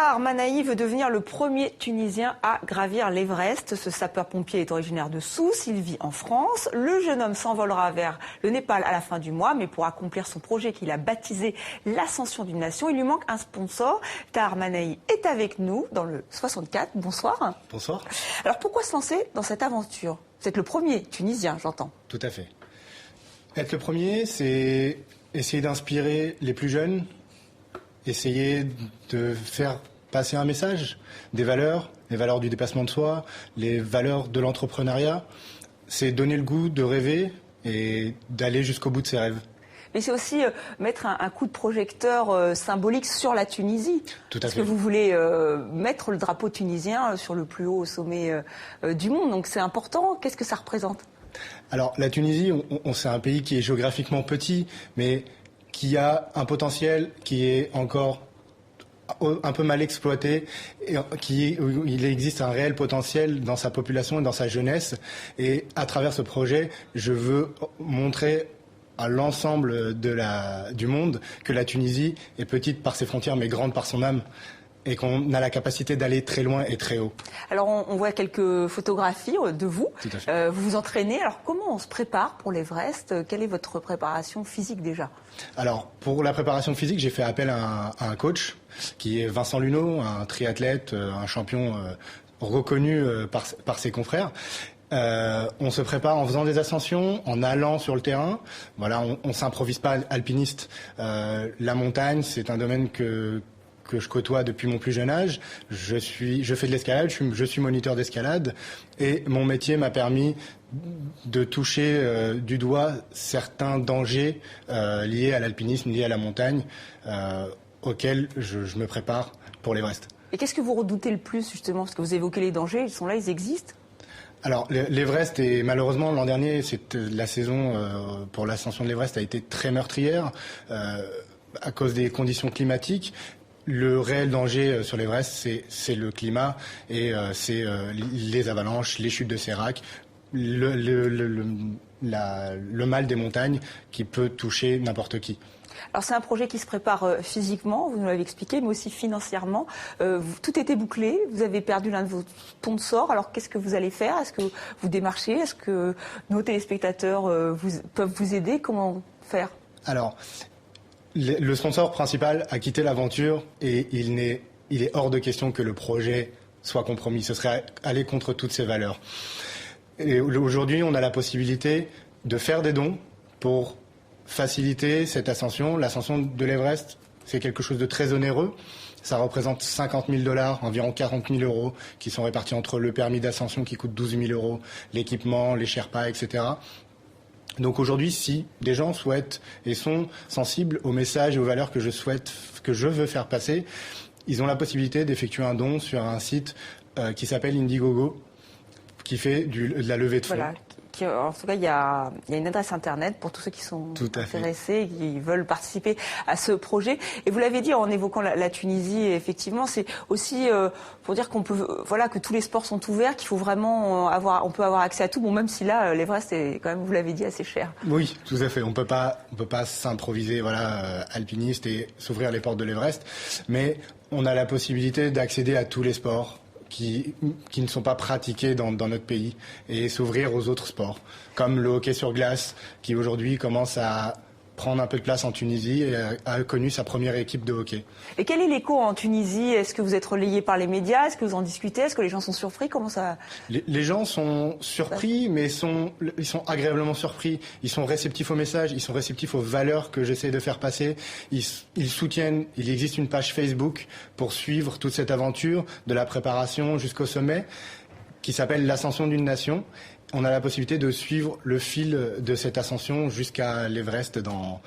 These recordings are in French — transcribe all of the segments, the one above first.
Tahar Manaï veut devenir le premier Tunisien à gravir l'Everest. Ce sapeur-pompier est originaire de Sousse, il vit en France. Le jeune homme s'envolera vers le Népal à la fin du mois, mais pour accomplir son projet qu'il a baptisé l'Ascension d'une Nation, il lui manque un sponsor. Tahar Manaï est avec nous dans le 64. Bonsoir. Bonsoir. Alors pourquoi se lancer dans cette aventure? Vous êtes le premier Tunisien, j'entends. Tout à fait. Être le premier, c'est essayer d'inspirer les plus jeunes, essayer de faire passer un message, des valeurs, les valeurs du dépassement de soi, les valeurs de l'entrepreneuriat. C'est donner le goût de rêver et d'aller jusqu'au bout de ses rêves. Mais c'est aussi mettre un coup de projecteur symbolique sur la Tunisie. Tout à fait. Parce que vous voulez mettre le drapeau tunisien sur le plus haut sommet du monde. Donc c'est important. Qu'est-ce que ça représente? Alors la Tunisie, c'est un pays qui est géographiquement petit, mais qui a un potentiel qui est encore un peu mal exploité, et où il existe un réel potentiel dans sa population et dans sa jeunesse. Et à travers ce projet, je veux montrer à l'ensemble du monde que la Tunisie est petite par ses frontières mais grande par son âme et qu'on a la capacité d'aller très loin et très haut. Alors on voit quelques photographies de vous. Tout à fait. Vous vous entraînez. Alors comment on se prépare pour l'Everest? Quelle est votre préparation physique déjà? Alors pour la préparation physique, j'ai fait appel à un coach qui est Vincent Luneau, un triathlète, un champion reconnu par ses confrères. On se prépare en faisant des ascensions, en allant sur le terrain. Voilà, on s'improvise pas alpiniste. La montagne, c'est un domaine que je côtoie depuis mon plus jeune âge. Je fais de l'escalade, je suis moniteur d'escalade et mon métier m'a permis de toucher du doigt certains dangers liés à l'alpinisme, liés à la montagne, auxquels je me prépare pour l'Everest. Et qu'est-ce que vous redoutez le plus justement? Parce que vous évoquez les dangers, ils sont là, ils existent. Alors l'Everest, et malheureusement l'an dernier, la saison pour l'ascension de l'Everest a été très meurtrière à cause des conditions climatiques. Le réel danger sur l'Everest, c'est le climat et c'est les avalanches, les chutes de sérac, le mal des montagnes qui peut toucher n'importe qui. Alors c'est un projet qui se prépare physiquement, vous nous l'avez expliqué, mais aussi financièrement. Tout était bouclé, vous avez perdu l'un de vos sponsors. Alors qu'est-ce que vous allez faire? Est-ce que vous démarchez? Est-ce que nos téléspectateurs peuvent vous aider? Comment faire? Alors, le sponsor principal a quitté l'aventure et il est hors de question que le projet soit compromis. Ce serait aller contre toutes ses valeurs. Et aujourd'hui, on a la possibilité de faire des dons pour faciliter cette ascension. L'ascension de l'Everest, c'est quelque chose de très onéreux. Ça représente 50 000 $, environ 40 000 €, qui sont répartis entre le permis d'ascension qui coûte 12 000 €, l'équipement, les Sherpas, etc. Donc aujourd'hui, si des gens souhaitent et sont sensibles aux messages et aux valeurs que je veux faire passer, ils ont la possibilité d'effectuer un don sur un site qui s'appelle Indiegogo, qui fait de la levée de fonds. Voilà. En tout cas, il y a une adresse internet pour tous ceux qui sont intéressés et qui veulent participer à ce projet. Et vous l'avez dit en évoquant la Tunisie, effectivement, c'est aussi pour dire que tous les sports sont ouverts, qu'il faut vraiment on peut avoir accès à tout. Bon, même si là, l'Everest est quand même, vous l'avez dit, assez cher. Oui, tout à fait. On peut pas s'improviser, alpiniste et s'ouvrir les portes de l'Everest, mais on a la possibilité d'accéder à tous les sports qui ne sont pas pratiqués dans notre pays et s'ouvrir aux autres sports, comme le hockey sur glace, qui aujourd'hui commence à prendre un peu de place en Tunisie et a connu sa première équipe de hockey. Et quel est l'écho en Tunisie? Est-ce que vous êtes relayé par les médias? Est-ce que vous en discutez? Est-ce que les gens sont surpris? Comment ça... Les gens sont surpris, mais ils sont agréablement surpris. Ils sont réceptifs aux messages, ils sont réceptifs aux valeurs que j'essaie de faire passer. Ils soutiennent. Il existe une page Facebook pour suivre toute cette aventure, de la préparation jusqu'au sommet, qui s'appelle l'Ascension d'une Nation. On a la possibilité de suivre le fil de cette ascension jusqu'à l'Everest dans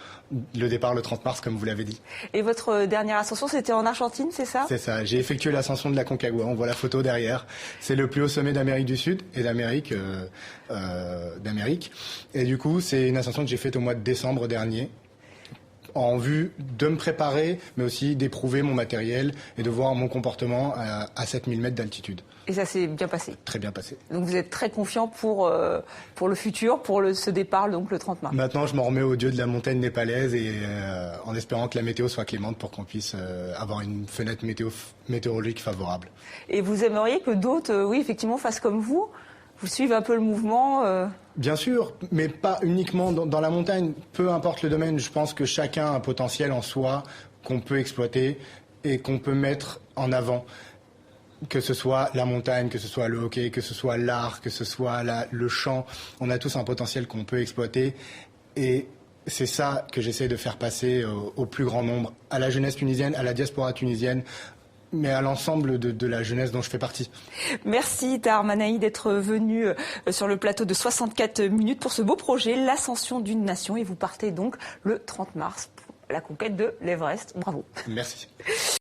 le départ le 30 mars, comme vous l'avez dit. Et votre dernière ascension, c'était en Argentine, c'est ça? C'est ça. J'ai effectué l'ascension de la Concagua. On voit la photo derrière. C'est le plus haut sommet d'Amérique du Sud et d'Amérique. Et du coup, c'est une ascension que j'ai faite au mois de décembre dernier, en vue de me préparer, mais aussi d'éprouver mon matériel et de voir mon comportement à 7000 mètres d'altitude. Et ça s'est bien passé? Très bien passé. Donc vous êtes très confiant pour le futur, pour ce départ donc le 30 mars. Maintenant, je m'en remets au dieu de la montagne népalaise et en espérant que la météo soit clémente pour qu'on puisse avoir une fenêtre météorologique favorable. Et vous aimeriez que d'autres, oui, effectivement, fassent comme vous suivent un peu le mouvement Bien sûr, mais pas uniquement dans la montagne. Peu importe le domaine, je pense que chacun a un potentiel en soi qu'on peut exploiter et qu'on peut mettre en avant. Que ce soit la montagne, que ce soit le hockey, que ce soit l'art, que ce soit le chant, on a tous un potentiel qu'on peut exploiter. Et c'est ça que j'essaie de faire passer au plus grand nombre, à la jeunesse tunisienne, à la diaspora tunisienne, mais à l'ensemble de la jeunesse dont je fais partie. Merci Tahar Manahi d'être venu sur le plateau de 64 minutes pour ce beau projet, l'ascension d'une nation. Et vous partez donc le 30 mars pour la conquête de l'Everest. Bravo. Merci.